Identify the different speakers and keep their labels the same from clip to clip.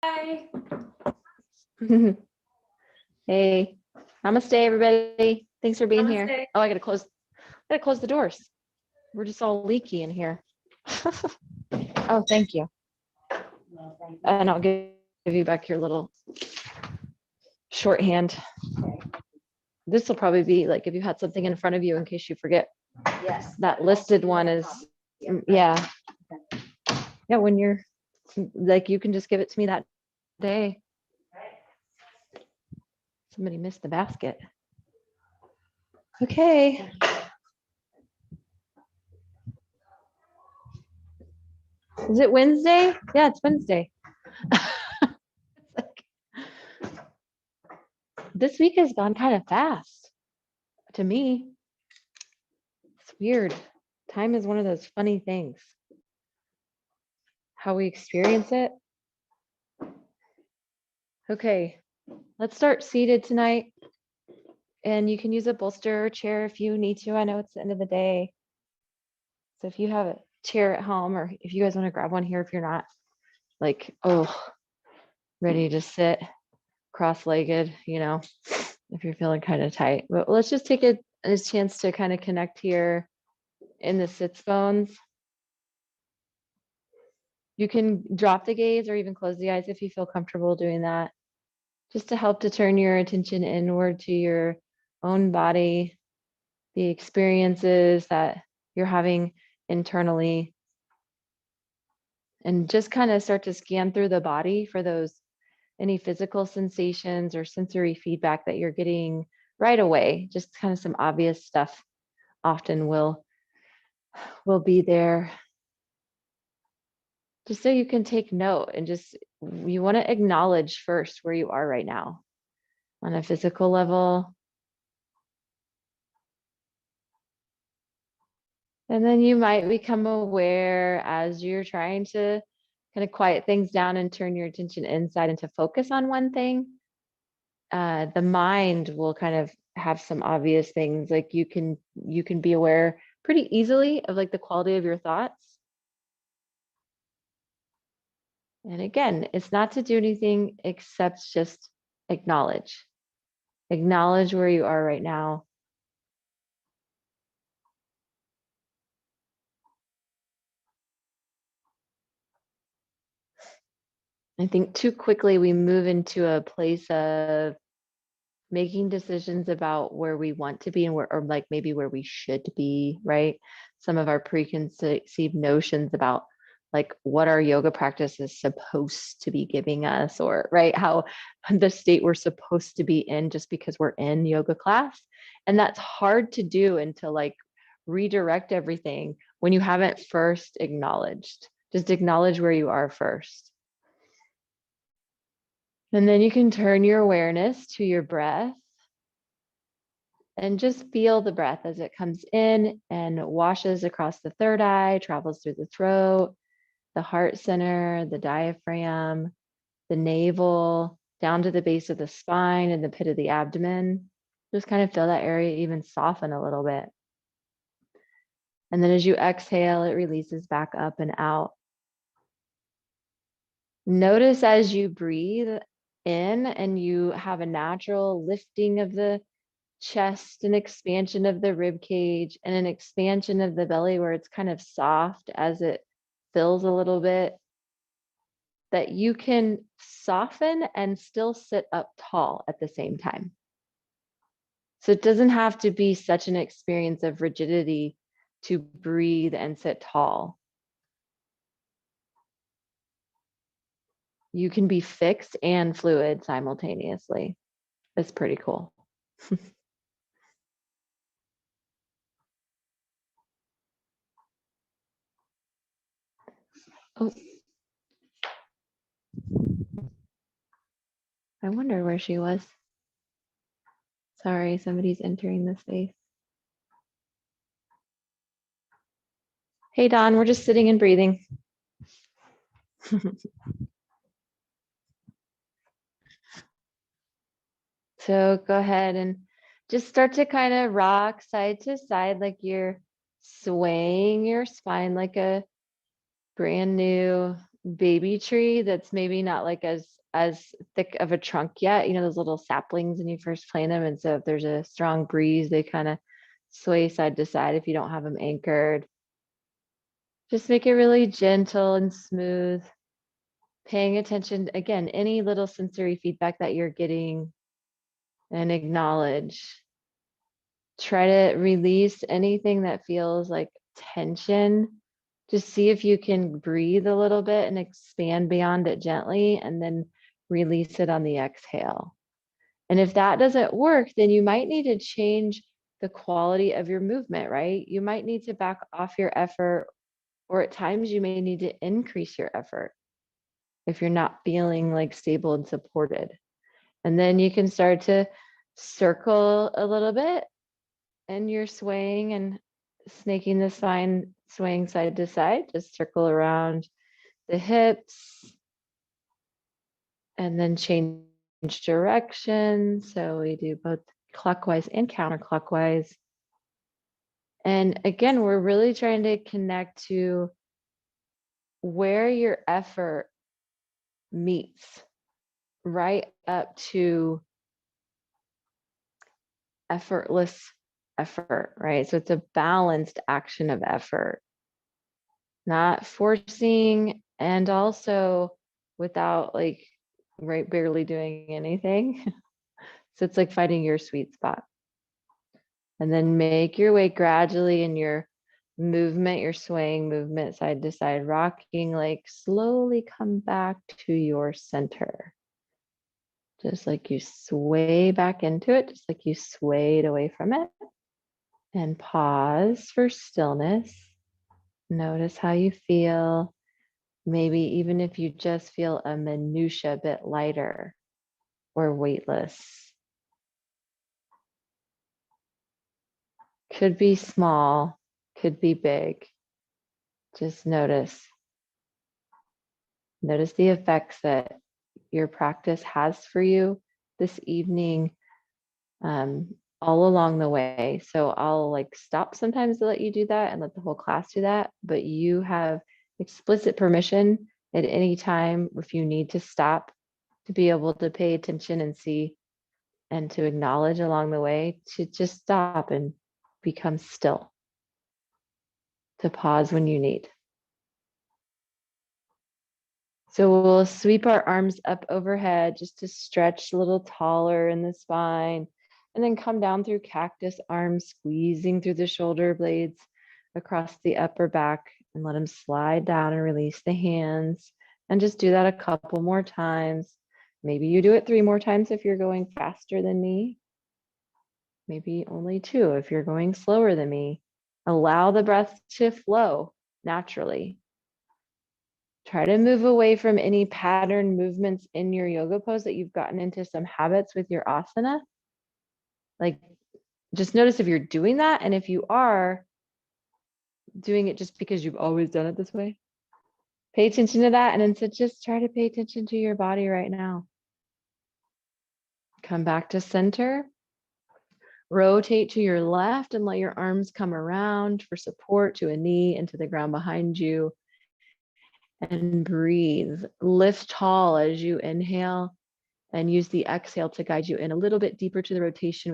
Speaker 1: Hi.
Speaker 2: Hey, namaste, everybody. Thanks for being here.
Speaker 1: Namaste.
Speaker 2: Oh, I gotta close the doors. We're just all leaky in here. Oh, thank you. And I'll give you back your little shorthand. This will probably be like if you had something in front of you in case you forget.
Speaker 1: Yes.
Speaker 2: That listed one is, yeah. Yeah, when you're like, you can just give it to me that day. Somebody missed the basket. Okay. Is it Wednesday? Yeah, it's Wednesday. It's like, this week has gone kind of fast to me. It's weird. Time is one of those funny things. How we experience it. Okay, let's start seated tonight. And you can use a bolster or chair if you need to. I know it's the end of the day. So if you have a chair at home, or if you guys want to grab one here, if you're not like, oh, ready to sit cross-legged, if you're feeling kind of tight. But let's just take a chance to kind of connect here in the sits bones. You can drop the gaze or even close the eyes if you feel comfortable doing that, just to help to turn your attention inward to your own body, the experiences that you're having internally, and just kind of start to scan through the body for those any physical sensations or sensory feedback that you're getting right away. Just kind of some obvious stuff often will be there, just so you can take note, and just you want to acknowledge first where you are right now on a physical level. And then you might become aware as you're trying to kind of quiet things down and turn your attention inside and to focus on one thing. The mind will kind of have some obvious things, like you can be aware pretty easily of like the quality of your thoughts. And again, it's not to do anything except just acknowledge where you are right now. I think too quickly we move into a place of making decisions about where we want to be and where, or like maybe where we should be, right? Some of our preconceived notions about like what our yoga practice is supposed to be giving us, or right, how the state we're supposed to be in just because we're in yoga class. And that's hard to do, and to like redirect everything when you haven't first acknowledged. Just acknowledge where you are first. And then you can turn your awareness to your breath and just feel the breath as it comes in and washes across the third eye, travels through the throat, the heart center, the diaphragm, the navel, down to the base of the spine and the pit of the abdomen. Just kind of feel that area even soften a little bit. And then as you exhale, it releases back up and out. Notice as you breathe in and you have a natural lifting of the chest, an expansion of the rib cage, and an expansion of the belly where it's kind of soft as it fills a little bit, that you can soften and still sit up tall at the same time. So it doesn't have to be such an experience of rigidity to breathe and sit tall. You can be fixed and fluid simultaneously. It's pretty cool. Oh, I wonder where she was. Sorry, somebody's entering the space. Hey, Don, we're just sitting and breathing. So go ahead and just start to kind of rock side to side, like you're swaying your spine like a brand new baby tree that's maybe not like as thick of a trunk yet, you know, those little saplings when you first plant them. And so if there's a strong breeze, they kind of sway side to side if you don't have them anchored. Just make it really gentle and smooth. Paying attention, again, any little sensory feedback that you're getting and acknowledge. Try to release anything that feels like tension. Just see if you can breathe a little bit and expand beyond it gently, and then release it on the exhale. And if that doesn't work, then you might need to change the quality of your movement, right? You might need to back off your effort, or at times you may need to increase your effort if you're not feeling like stable and supported. And then you can start to circle a little bit, and you're swaying and snaking the spine, swaying side to side. Just circle around the hips and then change direction. So we do both clockwise and counterclockwise. And again, we're really trying to connect to where your effort meets, right up to effortless effort, right? So it's a balanced action of effort, not forcing and also without like, right, barely doing anything. So it's like finding your sweet spot. And then make your way gradually in your movement, your swaying movement, side to side, rocking, like slowly come back to your center. Just like you sway back into it, just like you swayed away from it. And pause for stillness. Notice how you feel. Maybe even if you just feel a minutia bit lighter or weightless. Could be small, could be big. Just notice. Notice the effects that your practice has for you this evening, all along the way. So I'll like stop sometimes to let you do that and let the whole class do that, but you have explicit permission at any time if you need to stop to be able to pay attention and see and to acknowledge along the way, to just stop and become still, to pause when you need. So we'll sweep our arms up overhead just to stretch a little taller in the spine, and then come down through cactus, arms squeezing through the shoulder blades across the upper back, and let them slide down and release the hands. And just do that a couple more times. Maybe you do it 3 more times if you're going faster than me. Maybe only 2 if you're going slower than me. Allow the breath to flow naturally. Try to move away from any pattern movements in your yoga pose that you've gotten into some habits with your asana. Like, just notice if you're doing that, and if you are doing it just because you've always done it this way, pay attention to that. And instead, just try to pay attention to your body right now. Come back to center. Rotate to your left and let your arms come around for support to a knee and to the ground behind you. And breathe. Lift tall as you inhale, and use the exhale to guide you in a little bit deeper to the rotation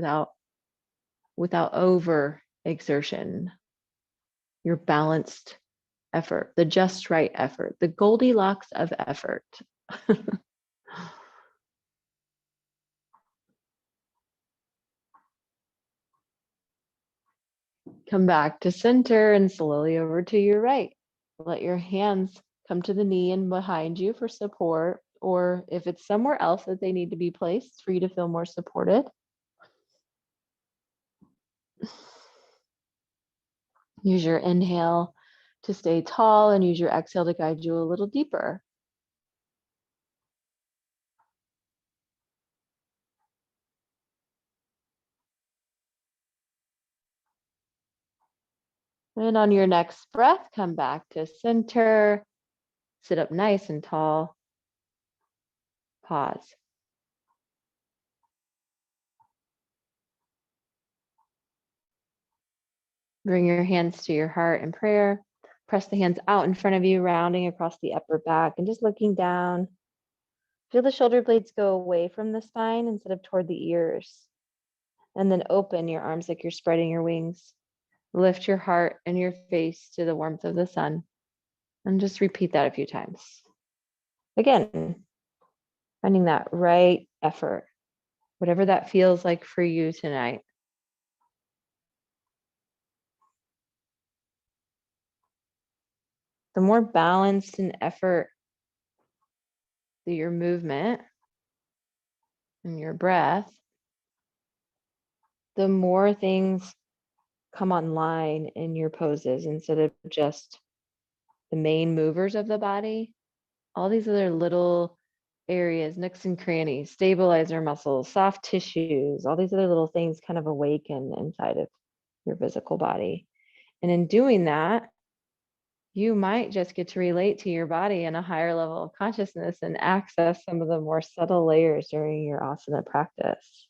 Speaker 2: without over exertion. Your balanced effort, the just right effort, the Goldilocks of effort. Come back to center and slowly over to your right. Let your hands come to the knee and behind you for support, or if it's somewhere else that they need to be placed for you to feel more supported. Use your inhale to stay tall and use your exhale to guide you a little deeper. And on your next breath, come back to center, sit up nice and tall, pause. Bring your hands to your heart in prayer. Press the hands out in front of you, rounding across the upper back and just looking down. Feel the shoulder blades go away from the spine instead of toward the ears. And then open your arms like you're spreading your wings. Lift your heart and your face to the warmth of the sun. And just repeat that a few times. Again, finding that right effort, whatever that feels like for you tonight. The more balanced and effort through your movement and your breath, the more things come online in your poses instead of just the main movers of the body. All these other little areas, nooks and crannies, stabilizer muscles, soft tissues, all these other little things kind of awaken inside of your physical body. And in doing that, you might just get to relate to your body in a higher level of consciousness and access some of the more subtle layers during your asana practice.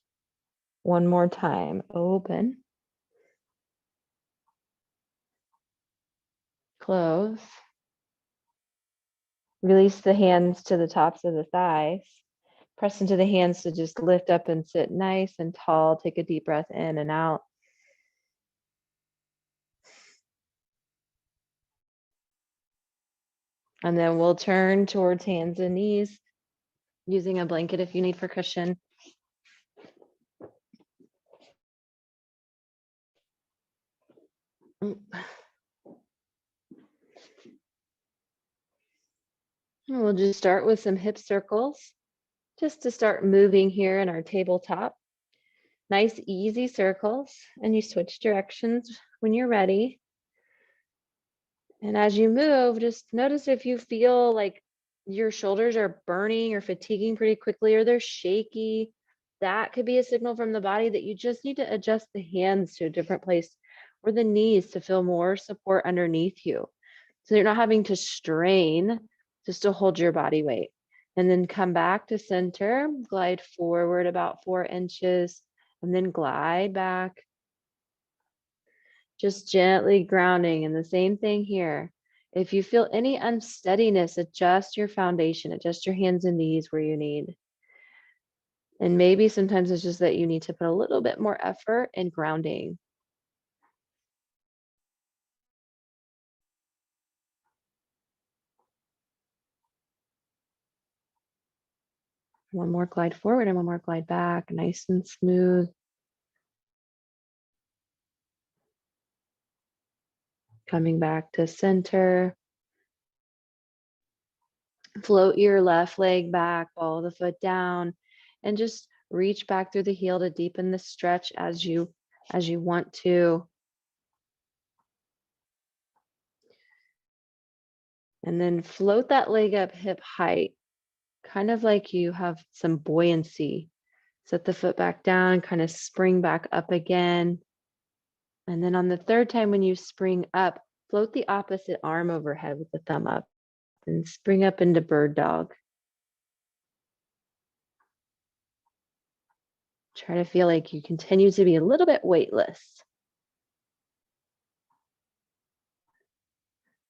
Speaker 2: One more time, open, close, release the hands to the tops of the thighs, press into the hands to just lift up and sit nice and tall. Take a deep breath in and out. And then we'll turn towards hands and knees, using a blanket if you need for cushion. And we'll just start with some hip circles, just to start moving here in our tabletop. Nice, easy circles, and you switch directions when you're ready. And as you move, just notice if you feel like your shoulders are burning or fatiguing pretty quickly, or they're shaky. That could be a signal from the body that you just need to adjust the hands to a different place, or the knees to feel more support underneath you. So you're not having to strain just to hold your body weight. And then come back to center, glide forward about 4 inches, and then glide back. Just gently grounding, and the same thing here. If you feel any unsteadiness, adjust your foundation, adjust your hands and knees where you need. And maybe sometimes it's just that you need to put a little bit more effort in grounding. One more glide forward and one more glide back, nice and smooth. Coming back to center. Float your left leg back, ball the foot down, and just reach back through the heel to deepen the stretch as you want to. And then float that leg up hip height, kind of like you have some buoyancy. Set the foot back down, kind of spring back up again. And then on the third time when you spring up, float the opposite arm overhead with the thumb up and spring up into bird dog. Try to feel like you continue to be a little bit weightless.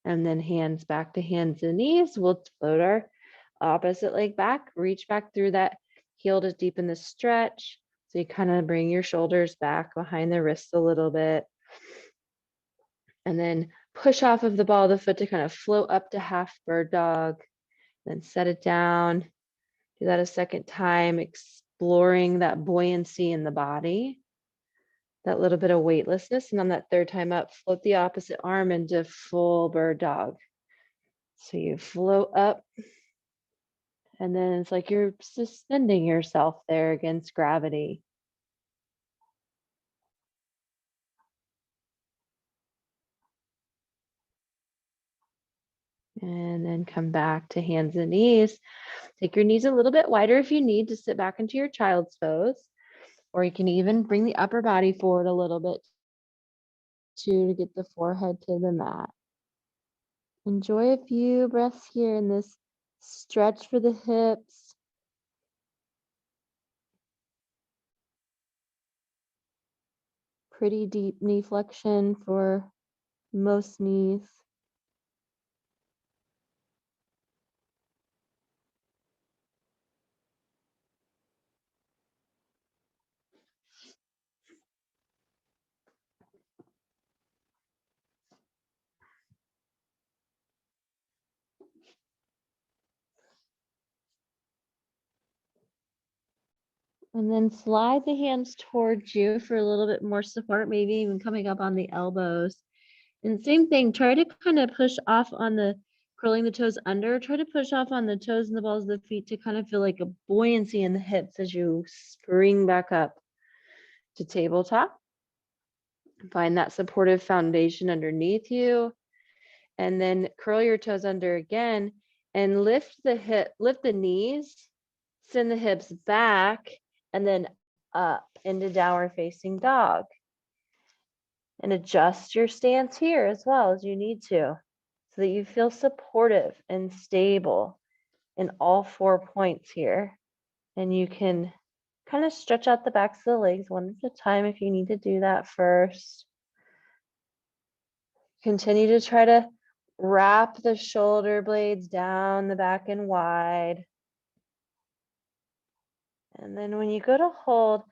Speaker 2: And then hands back to hands and knees. We'll float our opposite leg back, reach back through that heel to deepen the stretch. So you kind of bring your shoulders back behind the wrists a little bit. And then push off of the ball of the foot to kind of float up to half bird dog. Then set it down. Do that a second time, exploring that buoyancy in the body, that little bit of weightlessness. And on that third time up, float the opposite arm into full bird dog. So you float up, and then it's like you're suspending yourself there against gravity. And then come back to hands and knees. Take your knees a little bit wider if you need to sit back into your child's pose, or you can even bring the upper body forward a little bit too to get the forehead to the mat. Enjoy a few breaths here in this stretch for the hips. Pretty deep knee flexion for most knees. And then slide the hands towards you for a little bit more support, maybe even coming up on the elbows. And same thing, try to kind of push off on the curling the toes under, try to push off on the toes and the balls of the feet to kind of feel like a buoyancy in the hips as you spring back up to tabletop. Find that supportive foundation underneath you. And then curl your toes under again and lift the knees, send the hips back, and then up into downward facing dog. And adjust your stance here as well as you need to, so that you feel supportive and stable in all 4 points here. And you can kind of stretch out the backs of the legs one at a time if you need to do that first. Continue to try to wrap the shoulder blades down the back and wide. And then when you go to hold,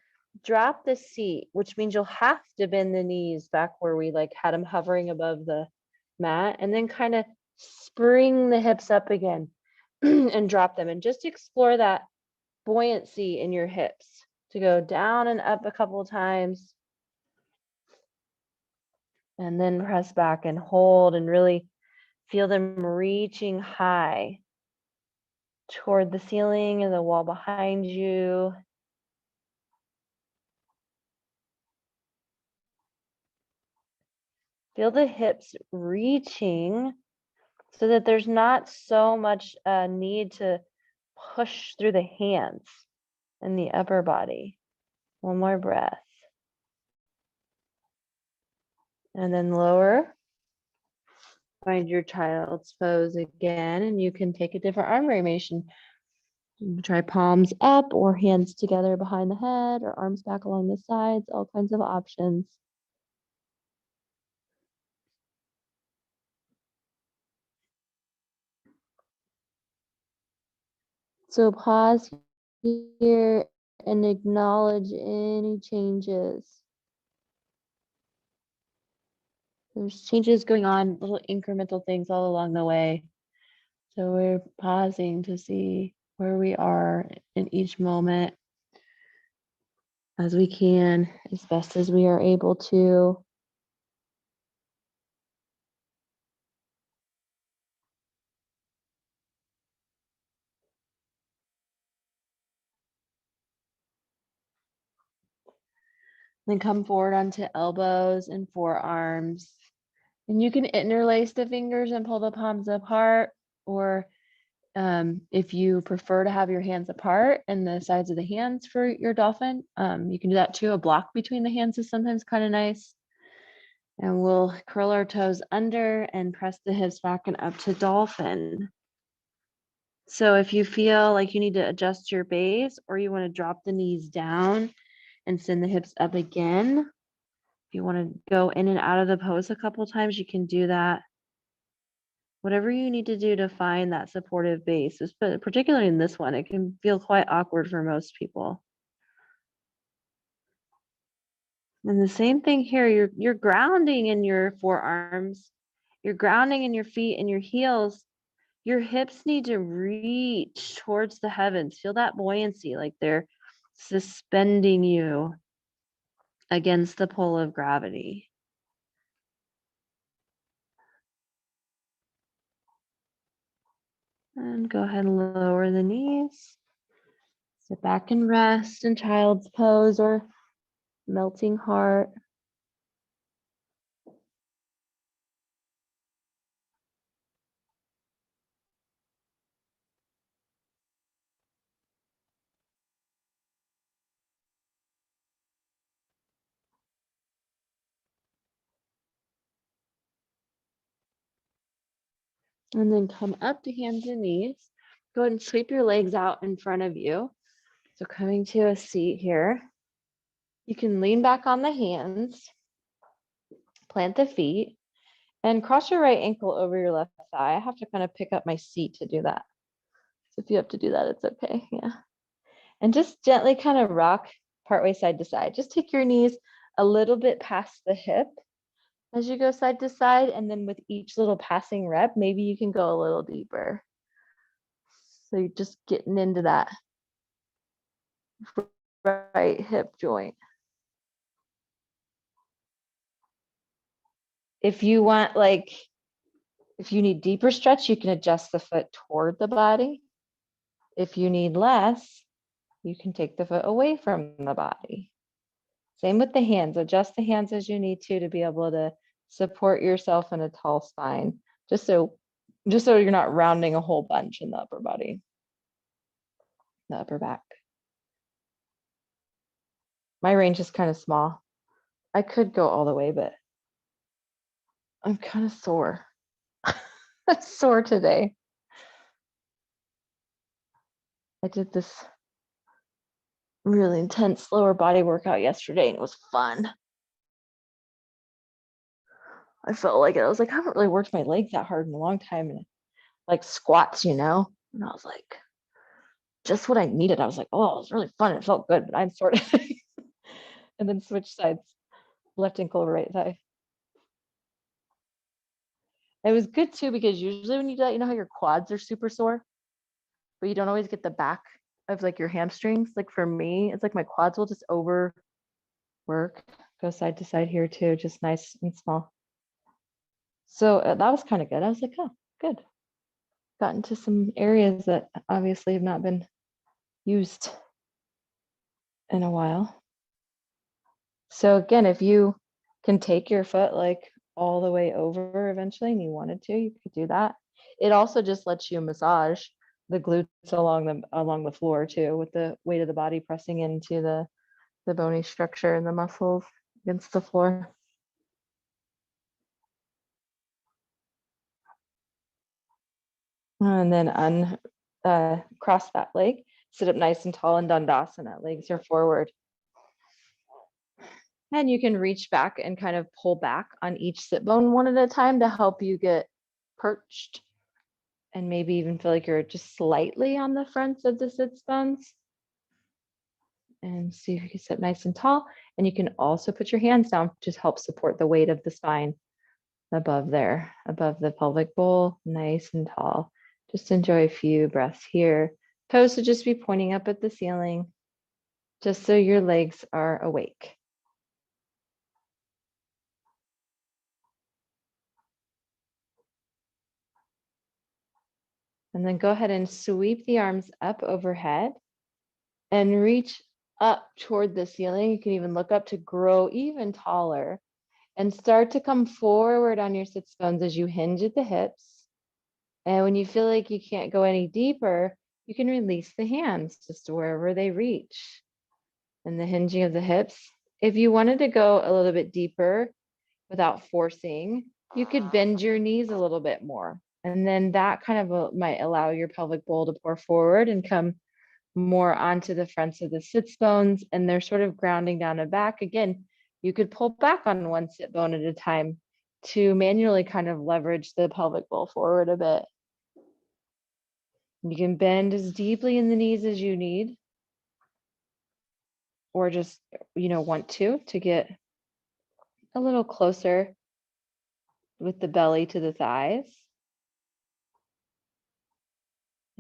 Speaker 2: drop the seat, which means you'll have to bend the knees back where we like had them hovering above the mat, and then kind of spring the hips up again and drop them, and just explore that buoyancy in your hips to go down and up a couple of times, and then press back and hold and really feel them reaching high toward the ceiling and the wall behind you. Feel the hips reaching so that there's not so much need to push through the hands and the upper body. One more breath. And then lower. Find your child's pose again, and you can take a different arm variation. You can try palms up or hands together behind the head or arms back along the sides, all kinds of options. So pause here and acknowledge any changes. There's changes going on, little incremental things all along the way. So we're pausing to see where we are in each moment as we can, as best as we are able to. Then come forward onto elbows and forearms. And you can interlace the fingers and pull the palms apart, or if you prefer to have your hands apart and the sides of the hands for your dolphin, you can do that too. A block between the hands is sometimes kind of nice. And we'll curl our toes under and press the hips back and up to dolphin. So if you feel like you need to adjust your base, or you want to drop the knees down and send the hips up again, if you want to go in and out of the pose a couple times, you can do that. Whatever you need to do to find that supportive base, but particularly in this one, it can feel quite awkward for most people. And the same thing here, you're grounding in your forearms, you're grounding in your feet and your heels. Your hips need to reach towards the heavens. Feel that buoyancy, like they're suspending you against the pull of gravity. And go ahead and lower the knees. Sit back and rest in child's pose or melting heart. And then come up to hands and knees. Go ahead and sweep your legs out in front of you. So coming to a seat here. You can lean back on the hands, plant the feet, and cross your right ankle over your left thigh. I have to kind of pick up my seat to do that. So if you have to do that, it's okay. Yeah. And just gently kind of rock partway side to side. Just take your knees a little bit past the hip as you go side to side. And then with each little passing rep, maybe you can go a little deeper. So you're just getting into that right hip joint. If you want, like, if you need deeper stretch, you can adjust the foot toward the body. If you need less, you can take the foot away from the body. Same with the hands. Adjust the hands as you need to be able to support yourself in a tall spine, just so you're not rounding a whole bunch in the upper body, the upper back. My range is kind of small. I could go all the way, but I'm kind of sore. I'm sore today. I did this really intense lower body workout yesterday and it was fun. I felt like it. I was like, I haven't really worked my legs that hard in a long time. And like squats, you know? And I was like, just what I needed. I was like, oh, it was really fun. It felt good, but I'm sort of and then switch sides, left ankle over right thigh. It was good too, because usually when you do that, you know how your quads are super sore, but you don't always get the back of like your hamstrings. Like for me, it's like my quads will just overwork, go side to side here too, just nice and small. So that was kind of good. I was like, oh, good. Got into some areas that obviously have not been used in a while. So again, if you can take your foot like all the way over eventually and you wanted to, you could do that. It also just lets you massage the glutes along the floor too, with the weight of the body pressing into the bony structure and the muscles against the floor. And then cross that leg, sit up nice and tall in Dandasana, legs are forward. And you can reach back and kind of pull back on each sit bone one at a time to help you get perched and maybe even feel like you're just slightly on the fronts of the sits bones. And see if you can sit nice and tall. And you can also put your hands down to help support the weight of the spine above there, above the pelvic bowl, nice and tall. Just enjoy a few breaths here. Toes should just be pointing up at the ceiling, just so your legs are awake. And then go ahead and sweep the arms up overhead and reach up toward the ceiling. You can even look up to grow even taller and start to come forward on your sits bones as you hinge at the hips. And when you feel like you can't go any deeper, you can release the hands just to wherever they reach. And the hinging of the hips. If you wanted to go a little bit deeper without forcing, you could bend your knees a little bit more. And then that kind of might allow your pelvic bowl to pour forward and come more onto the fronts of the sits bones, and they're sort of grounding down and back. Again, you could pull back on one sit bone at a time to manually kind of leverage the pelvic bowl forward a bit. You can bend as deeply in the knees as you need, or just, want to get a little closer with the belly to the thighs.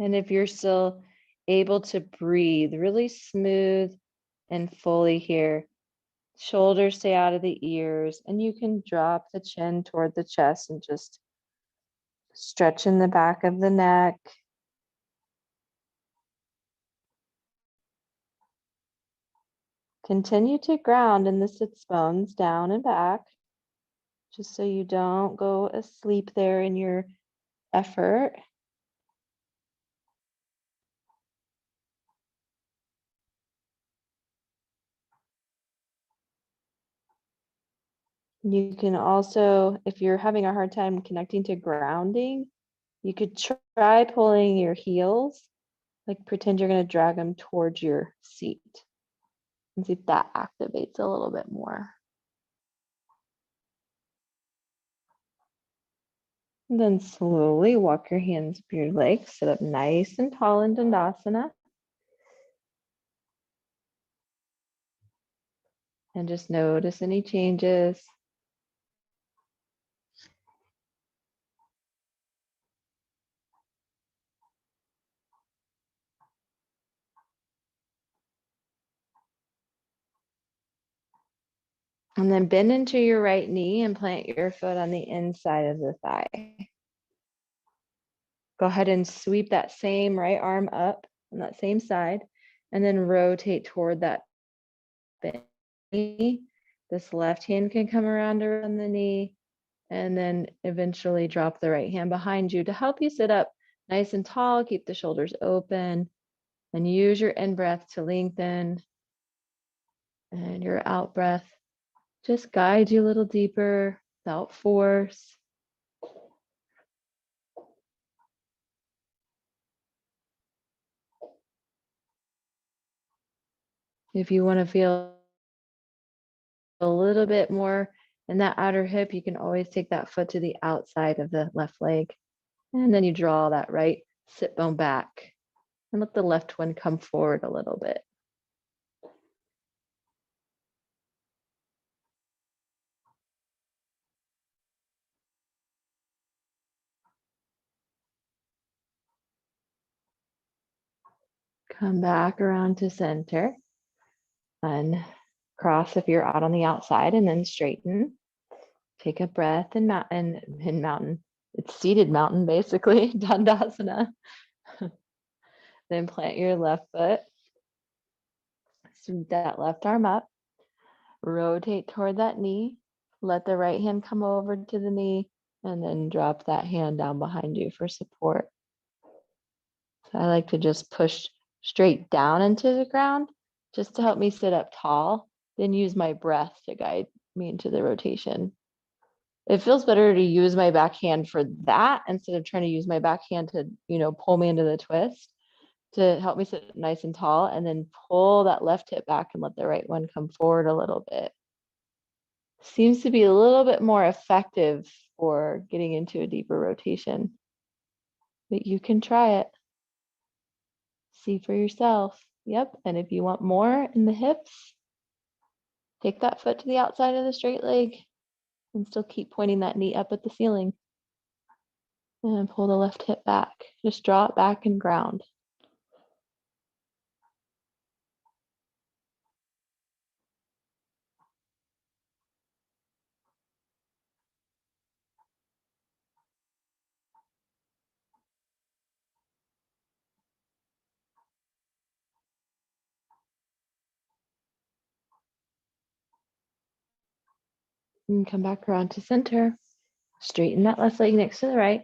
Speaker 2: And if you're still able to breathe really smooth and fully here, shoulders stay out of the ears, and you can drop the chin toward the chest and just stretch in the back of the neck. Continue to ground in the sits bones down and back, just so you don't go asleep there in your effort. You can also, if you're having a hard time connecting to grounding, you could try pulling your heels, like pretend you're going to drag them towards your seat, and see if that activates a little bit more. And then slowly walk your hands up your legs, sit up nice and tall in Dandasana. And just notice any changes. And then bend into your right knee and plant your foot on the inside of the thigh. Go ahead and sweep that same right arm up on that same side, and then rotate toward that knee. This left hand can come around the knee, and then eventually drop the right hand behind you to help you sit up nice and tall. Keep the shoulders open, and use your in breath to lengthen, and your out breath just guide you a little deeper without force. If you want to feel a little bit more in that outer hip, you can always take that foot to the outside of the left leg. And then you draw that right sit bone back and let the left one come forward a little bit. Come back around to center. Uncross if you're out on the outside, and then straighten. Take a breath in mountain. It's seated mountain, basically, Dandasana. Then plant your left foot. Sweep that left arm up. Rotate toward that knee. Let the right hand come over to the knee, and then drop that hand down behind you for support. So I like to just push straight down into the ground just to help me sit up tall, then use my breath to guide me into the rotation. It feels better to use my back hand for that instead of trying to use my back hand to, pull me into the twist, to help me sit nice and tall, and then pull that left hip back and let the right one come forward a little bit. Seems to be a little bit more effective for getting into a deeper rotation, but you can try it. See for yourself. Yep. And if you want more in the hips, take that foot to the outside of the straight leg and still keep pointing that knee up at the ceiling. And pull the left hip back. Just draw it back and ground. And come back around to center. Straighten that left leg next to the right.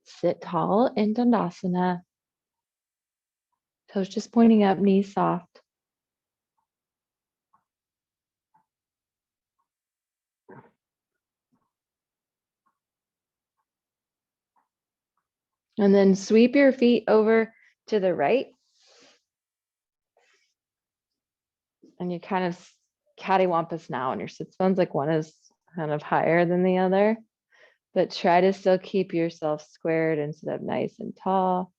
Speaker 2: Sit tall in Dandasana. Toes just pointing up, knees soft. And then sweep your feet over to the right. And you kind of cattywampus now, and your sits bones, like one is kind of higher than the other. But try to still keep yourself squared and sit up nice and tall.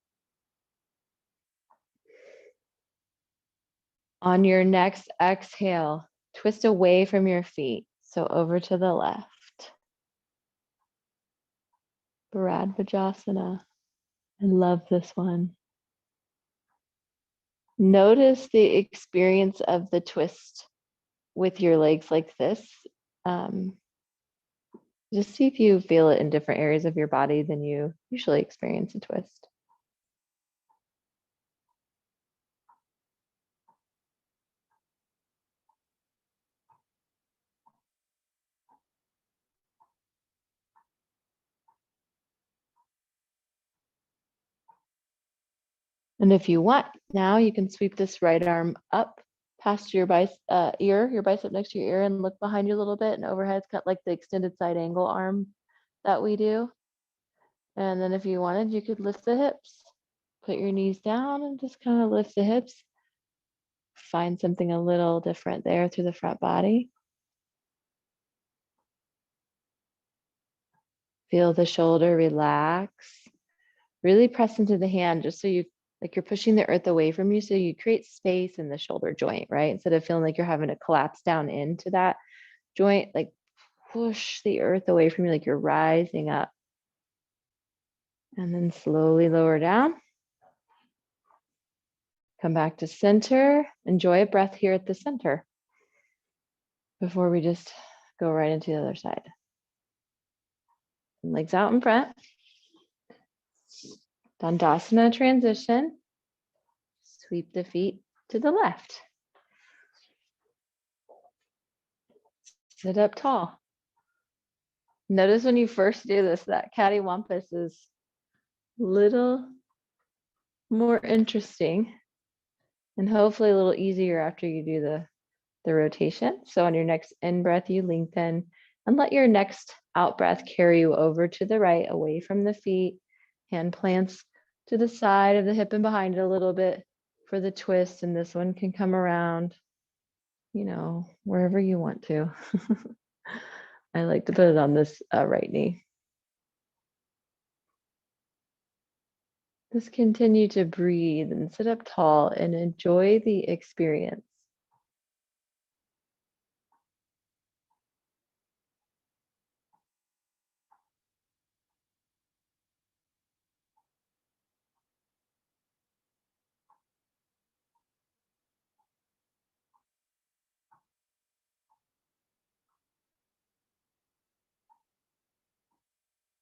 Speaker 2: On your next exhale, twist away from your feet. So over to the left. Bharadvajasana. I love this one. Notice the experience of the twist with your legs like this. Just see if you feel it in different areas of your body than you usually experience a twist. And if you want, now you can sweep this right arm up past your your bicep next to your ear, and look behind you a little bit, and overhead's cut like the extended side angle arm that we do. And then if you wanted, you could lift the hips. Put your knees down and just kind of lift the hips. Find something a little different there through the front body. Feel the shoulder relax. Really press into the hand just so you're pushing the earth away from you, so you create space in the shoulder joint, right? Instead of feeling like you're having to collapse down into that joint, like push the earth away from you like you're rising up. And then slowly lower down. Come back to center. Enjoy a breath here at the center. before we just go right into the other side. Legs out in front. Dandasana transition. Sweep the feet to the left. Sit up tall. Notice when you first do this, that cattywampus is a little more interesting and hopefully a little easier after you do the rotation. So on your next in breath, you lengthen and let your next out breath carry you over to the right, away from the feet. Hand plants to the side of the hip and behind it a little bit for the twist. And this one can come around, you know, wherever you want to. I like to put it on this right knee. Just continue to breathe and sit up tall and enjoy the experience.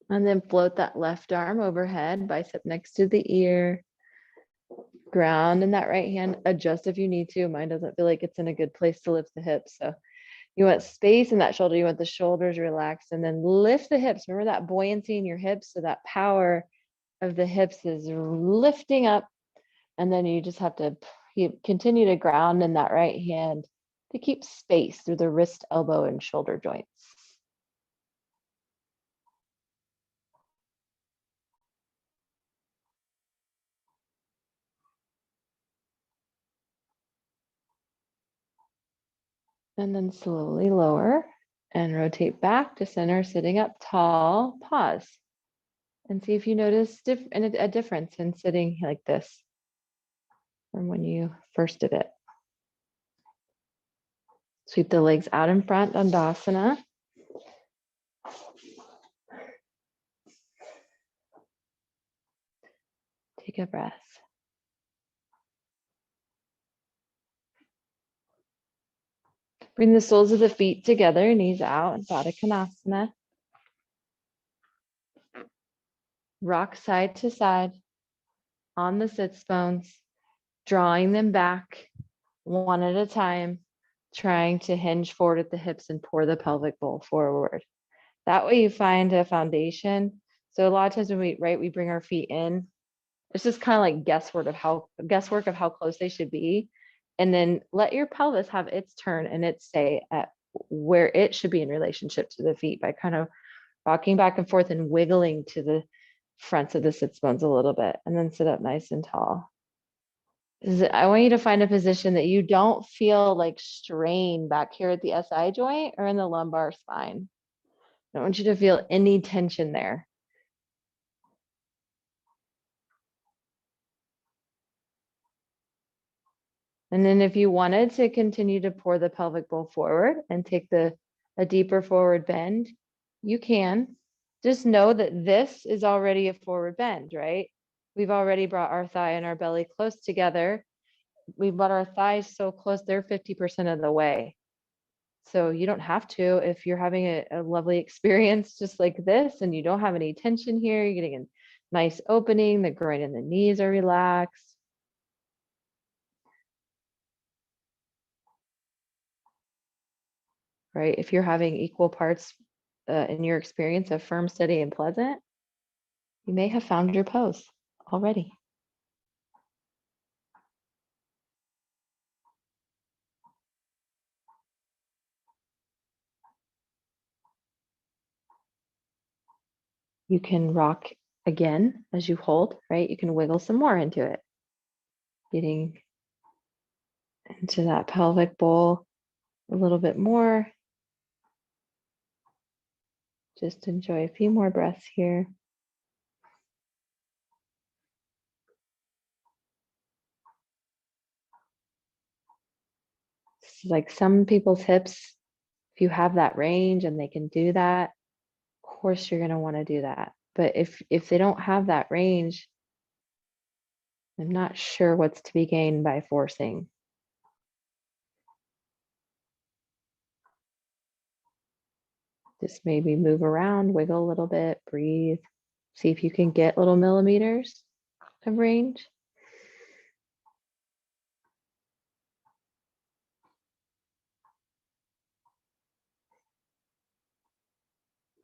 Speaker 2: And then float that left arm overhead, bicep next to the ear. Ground in that right hand, adjust if you need to. Mine doesn't feel like it's in a good place to lift the hips. So you want space in that shoulder. You want the shoulders relaxed and then lift the hips. Remember that buoyancy in your hips. So that power of the hips is lifting up. And then you just have to continue to ground in that right hand to keep space through the wrist, elbow, and shoulder joints. And then slowly lower and rotate back to center, sitting up tall. Pause and see if you notice a difference in sitting like this from when you first did it. Sweep the legs out in front, Dandasana. Take a breath. Bring the soles of the feet together, knees out, Baddha Konasana. Rock side to side on the sits bones, drawing them back one at a time, trying to hinge forward at the hips and pour the pelvic bowl forward. That way you find a foundation. So a lot of times when we bring our feet in, it's just kind of like guesswork of how close they should be. And then let your pelvis have its turn and its say at where it should be in relationship to the feet by kind of rocking back and forth and wiggling to the fronts of the sits bones a little bit, and then sit up nice and tall. I want you to find a position that you don't feel like strain back here at the SI joint or in the lumbar spine. I don't want you to feel any tension there. And then if you wanted to continue to pour the pelvic bowl forward and take a deeper forward bend, you can. Just know that this is already a forward bend, right? We've already brought our thigh and our belly close together. We've brought our thighs so close, they're 50% of the way. So you don't have to, if you're having a lovely experience just like this and you don't have any tension here, you're getting a nice opening, the groin and the knees are relaxed. Right? If you're having equal parts in your experience of firm, steady, and pleasant, you may have found your pose already. You can rock again as you hold, right? You can wiggle some more into it. Getting into that pelvic bowl a little bit more. Just enjoy a few more breaths here. Like some people's hips, if you have that range and they can do that, of course you're going to want to do that. But if they don't have that range, I'm not sure what's to be gained by forcing. Just maybe move around, wiggle a little bit, breathe. See if you can get little millimeters of range.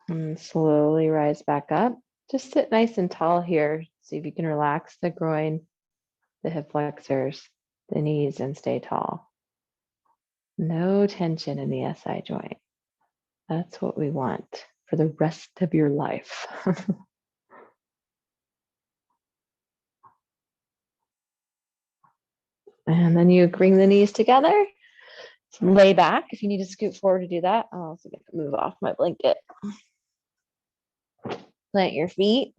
Speaker 2: And slowly rise back up. Just sit nice and tall here. See if you can relax the groin, the hip flexors, the knees, and stay tall. No tension in the SI joint. That's what we want for the rest of your life. And then you bring the knees together. Lay back if you need to scoot forward to do that. I'm also going to move off my blanket. Plant your feet.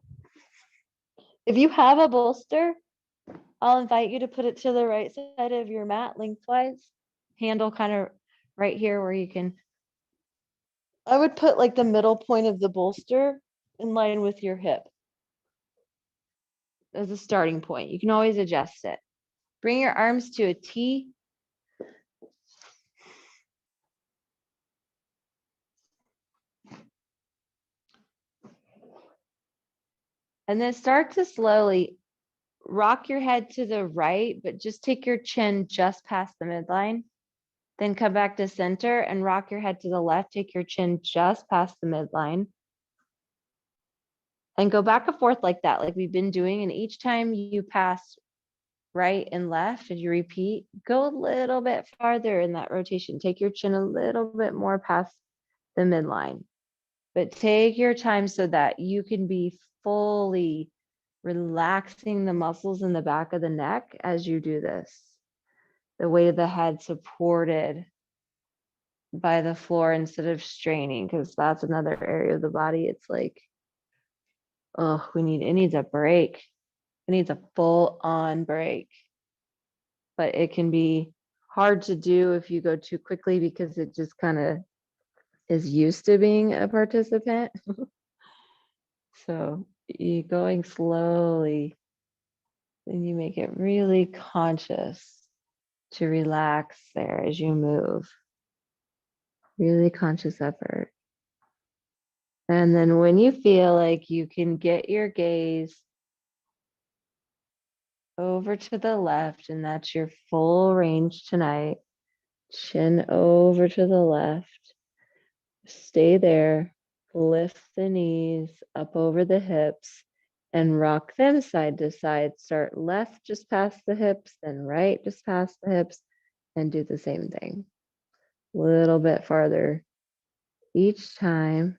Speaker 2: If you have a bolster, I'll invite you to put it to the right side of your mat lengthwise. Handle kind of right here where you can. I would put like the middle point of the bolster in line with your hip as a starting point. You can always adjust it. Bring your arms to a T. And then start to slowly rock your head to the right, but just take your chin just past the midline. Then come back to center and rock your head to the left. Take your chin just past the midline. And go back and forth like that, like we've been doing. And each time you pass right and left, as you repeat, go a little bit farther in that rotation. Take your chin a little bit more past the midline. But take your time so that you can be fully relaxing the muscles in the back of the neck as you do this. The weight of the head supported by the floor instead of straining, because that's another area of the body. It's like, oh, it needs a break. It needs a full on break. But it can be hard to do if you go too quickly because it just kind of is used to being a participant. So you going slowly, then you make it really conscious to relax there as you move. Really conscious effort. And then when you feel like you can get your gaze over to the left, and that's your full range tonight, chin over to the left, stay there, lift the knees up over the hips and rock them side to side. Start left just past the hips, then right just past the hips, and do the same thing. A little bit farther each time.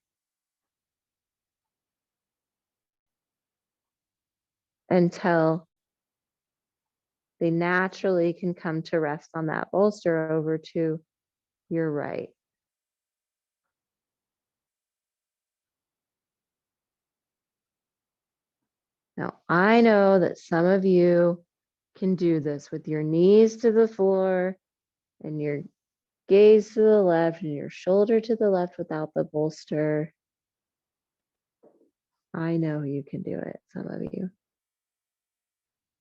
Speaker 2: Until they naturally can come to rest on that bolster over to your right. Now, I know that some of you can do this with your knees to the floor and your gaze to the left and your shoulder to the left without the bolster. I know you can do it, some of you.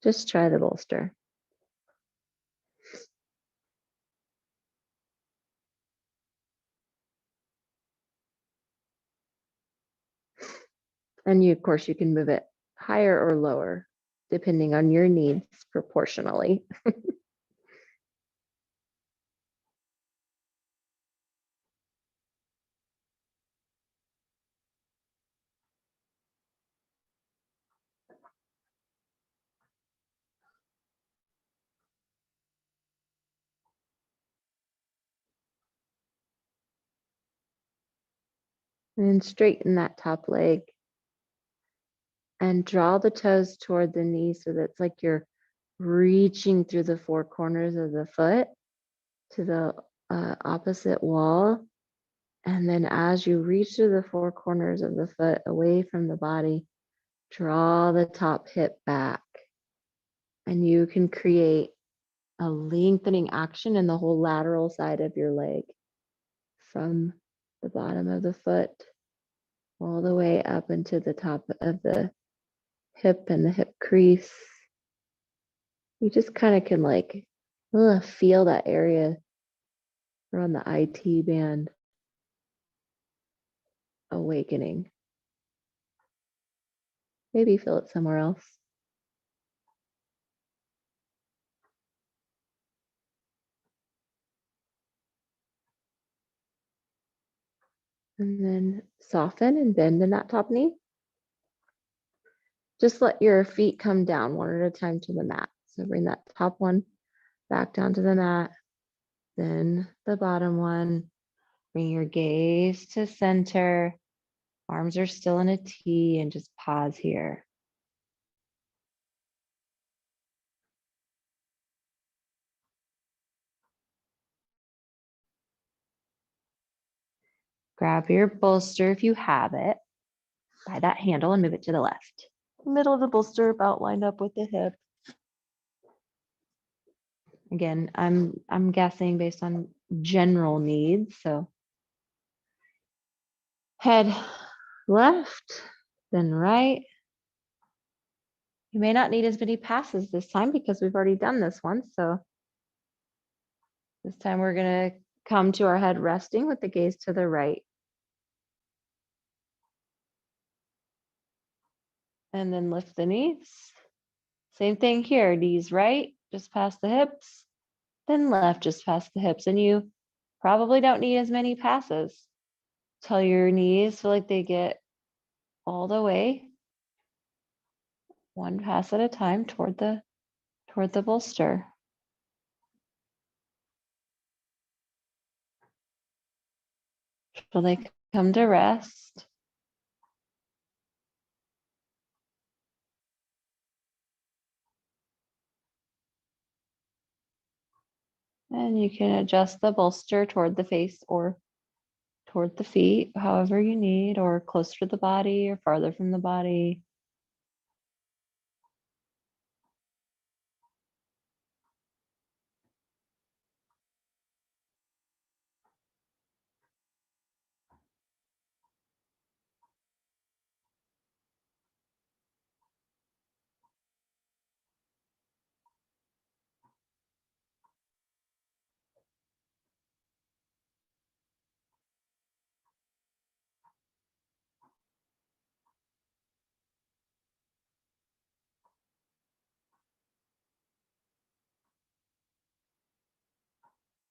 Speaker 2: Just try the bolster. And you, of course, you can move it higher or lower, depending on your needs proportionally. And straighten that top leg. And draw the toes toward the knee so that's like you're reaching through the four corners of the foot to the opposite wall. And then as you reach through the four corners of the foot away from the body, draw the top hip back. And you can create a lengthening action in the whole lateral side of your leg from the bottom of the foot all the way up into the top of the hip and the hip crease. You just kind of can like feel that area around the IT band. awakening. Maybe feel it somewhere else. And then soften and bend in that top knee. Just let your feet come down one at a time to the mat. So bring that top one back down to the mat, then the bottom one. Bring your gaze to center. Arms are still in a T and just pause here. Grab your bolster if you have it by that handle and move it to the left. Middle of the bolster about lined up with the hip. Again, I'm guessing based on general needs. So head left, then right. You may not need as many passes this time because we've already done this one. So this time we're going to come to our head resting with the gaze to the right. And then lift the knees. Same thing here, knees right, just past the hips, then left, just past the hips. And you probably don't need as many passes till your knees feel like they get all the way, one pass at a time toward the bolster. Till they come to rest. And you can adjust the bolster toward the face or toward the feet, however you need, or closer to the body or farther from the body.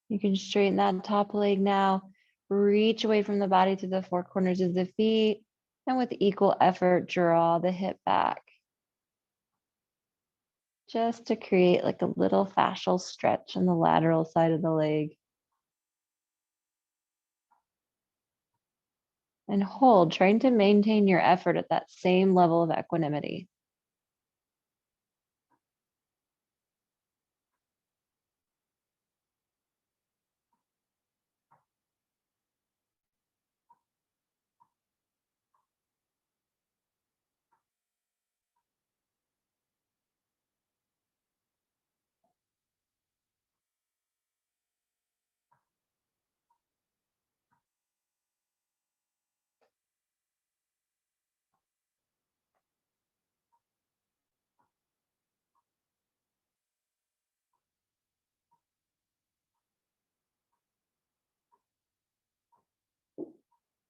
Speaker 2: You can straighten that top leg now. Reach away from the body to the four corners of the feet. And with equal effort, draw the hip back. Just to create like a little fascial stretch on the lateral side of the leg. And hold, trying to maintain your effort at that same level of equanimity.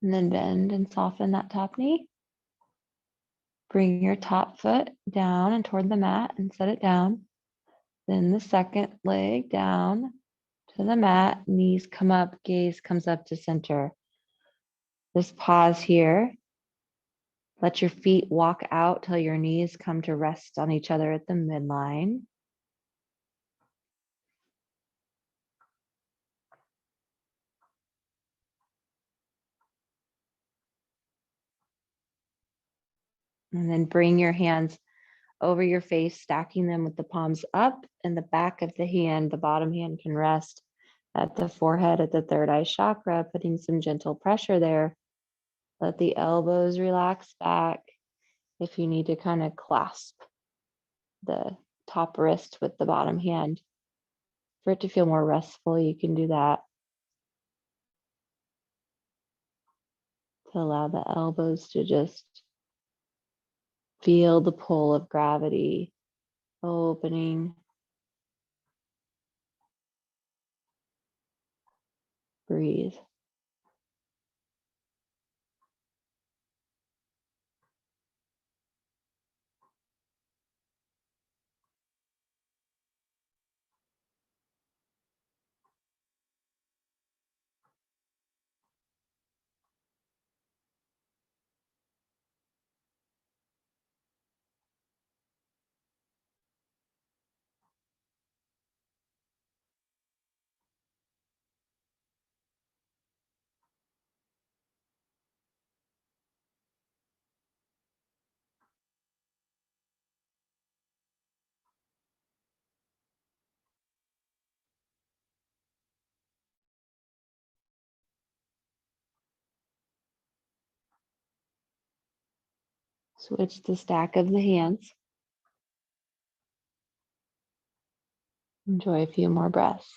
Speaker 2: And then bend and soften that top knee. Bring your top foot down and toward the mat and set it down. Then the second leg down to the mat, knees come up, gaze comes up to center. Just pause here. Let your feet walk out till your knees come to rest on each other at the midline. And then bring your hands over your face, stacking them with the palms up and the back of the hand. The bottom hand can rest at the forehead at the third eye chakra, putting some gentle pressure there. Let the elbows relax back. If you need to kind of clasp the top wrist with the bottom hand for it to feel more restful, you can do that. To allow the elbows to just feel the pull of gravity opening. Breathe. Switch the stack of the hands. Enjoy a few more breaths.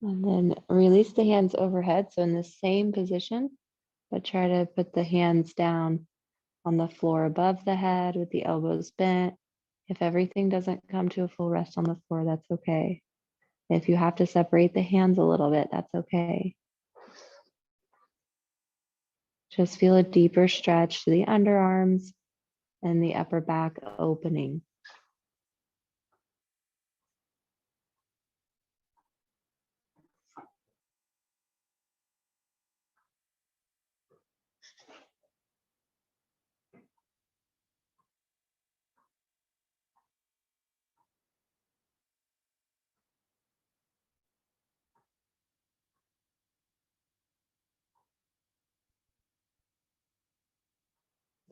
Speaker 2: And then release the hands overhead. So in the same position, but try to put the hands down on the floor above the head with the elbows bent. If everything doesn't come to a full rest on the floor, that's okay. If you have to separate the hands a little bit, that's okay. Just feel a deeper stretch to the underarms and the upper back opening.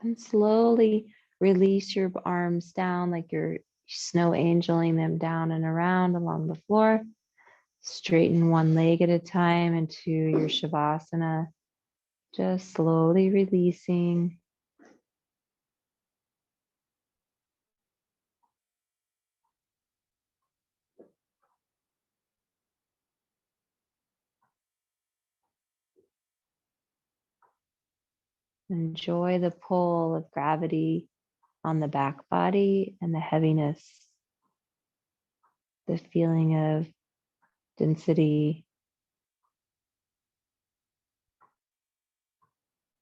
Speaker 2: And slowly release your arms down like you're snow angeling them down and around along the floor. Straighten one leg at a time into your Shavasana. Just slowly releasing. Enjoy the pull of gravity on the back body and the heaviness, the feeling of density.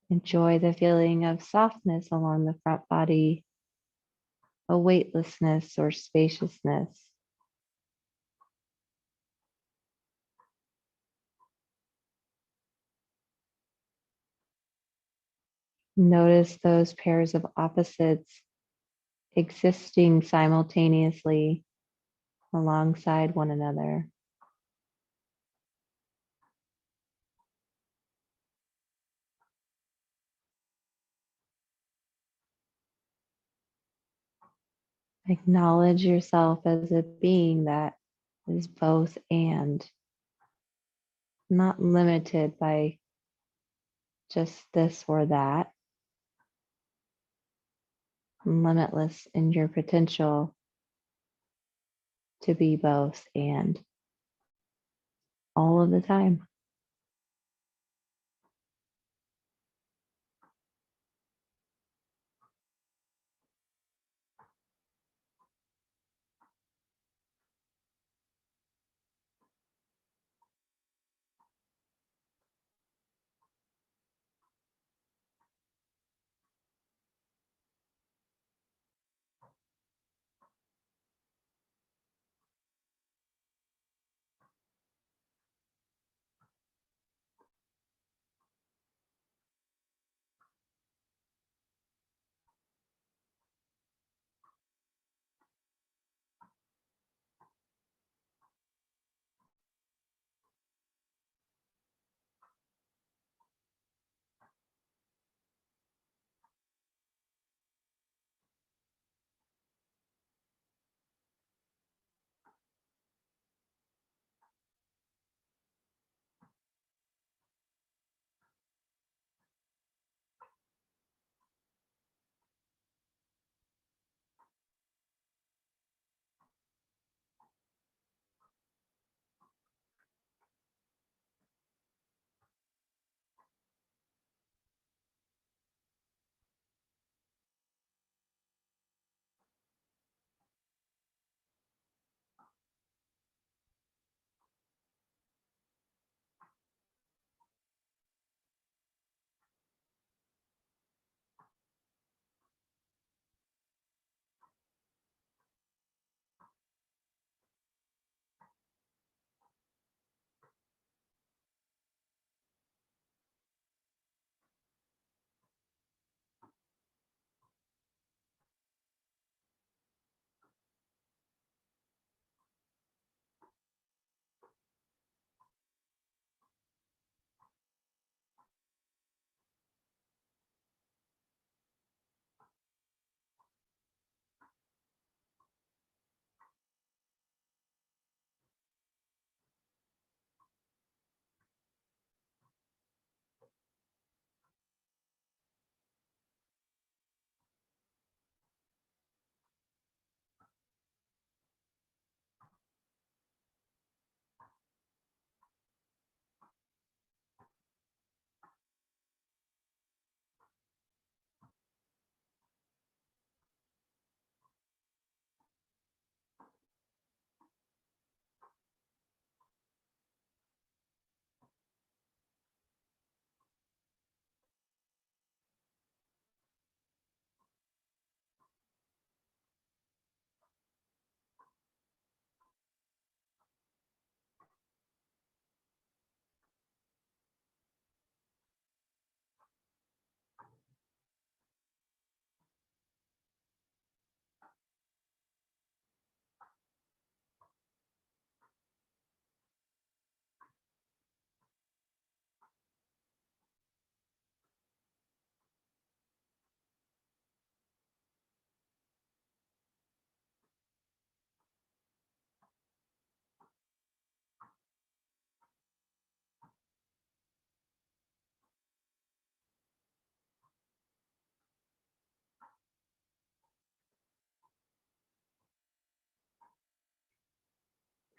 Speaker 2: Enjoy the feeling of softness along the front body, a weightlessness or spaciousness. Notice those pairs of opposites existing simultaneously alongside one another. Acknowledge yourself as a being that is both and, not limited by just this or that, limitless in your potential to be both and all of the time.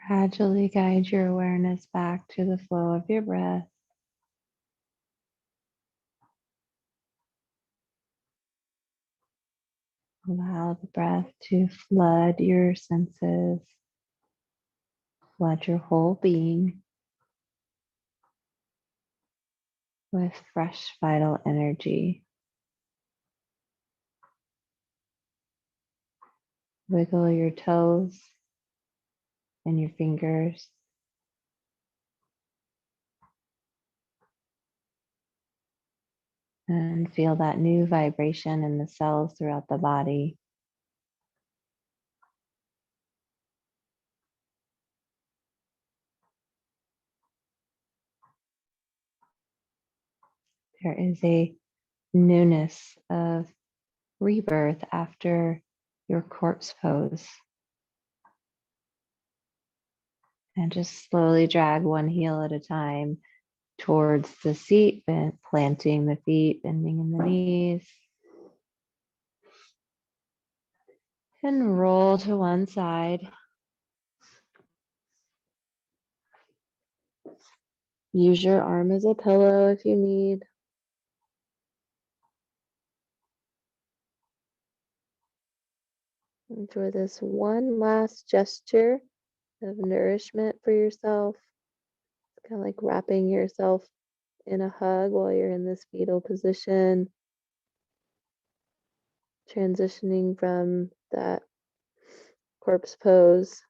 Speaker 2: Gradually guide your awareness back to the flow of your breath. Allow the breath to flood your senses, flood your whole being with fresh, vital energy. Wiggle your toes and your fingers. And feel that new vibration in the cells throughout the body. There is a newness of rebirth after your corpse pose. And just slowly drag one heel at a time towards the seat, planting the feet, bending in the knees. And roll to one side. Use your arm as a pillow if you need. And for this one last gesture of nourishment for yourself, it's kind of like wrapping yourself in a hug while you're in this fetal position, transitioning from that corpse pose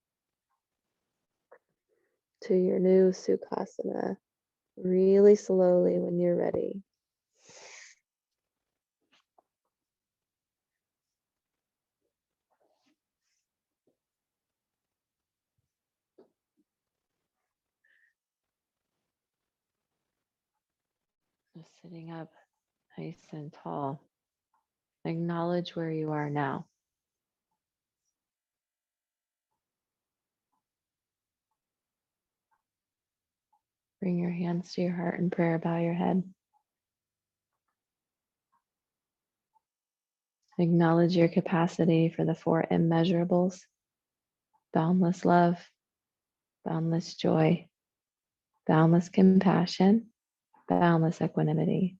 Speaker 2: to your new Sukhasana, really slowly when you're ready. Just sitting up nice and tall. Acknowledge where you are now. Bring your hands to your heart in prayer, bow your head. Acknowledge your capacity for the four immeasurables: boundless love, boundless joy, boundless compassion, boundless equanimity.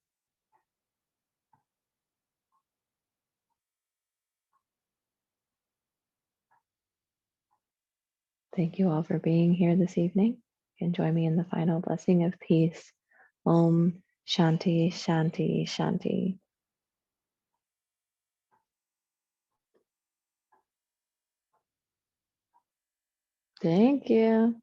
Speaker 2: Thank you all for being here this evening. You can join me in the final blessing of peace. Om Shanti, Shanti, Shanti. Thank you.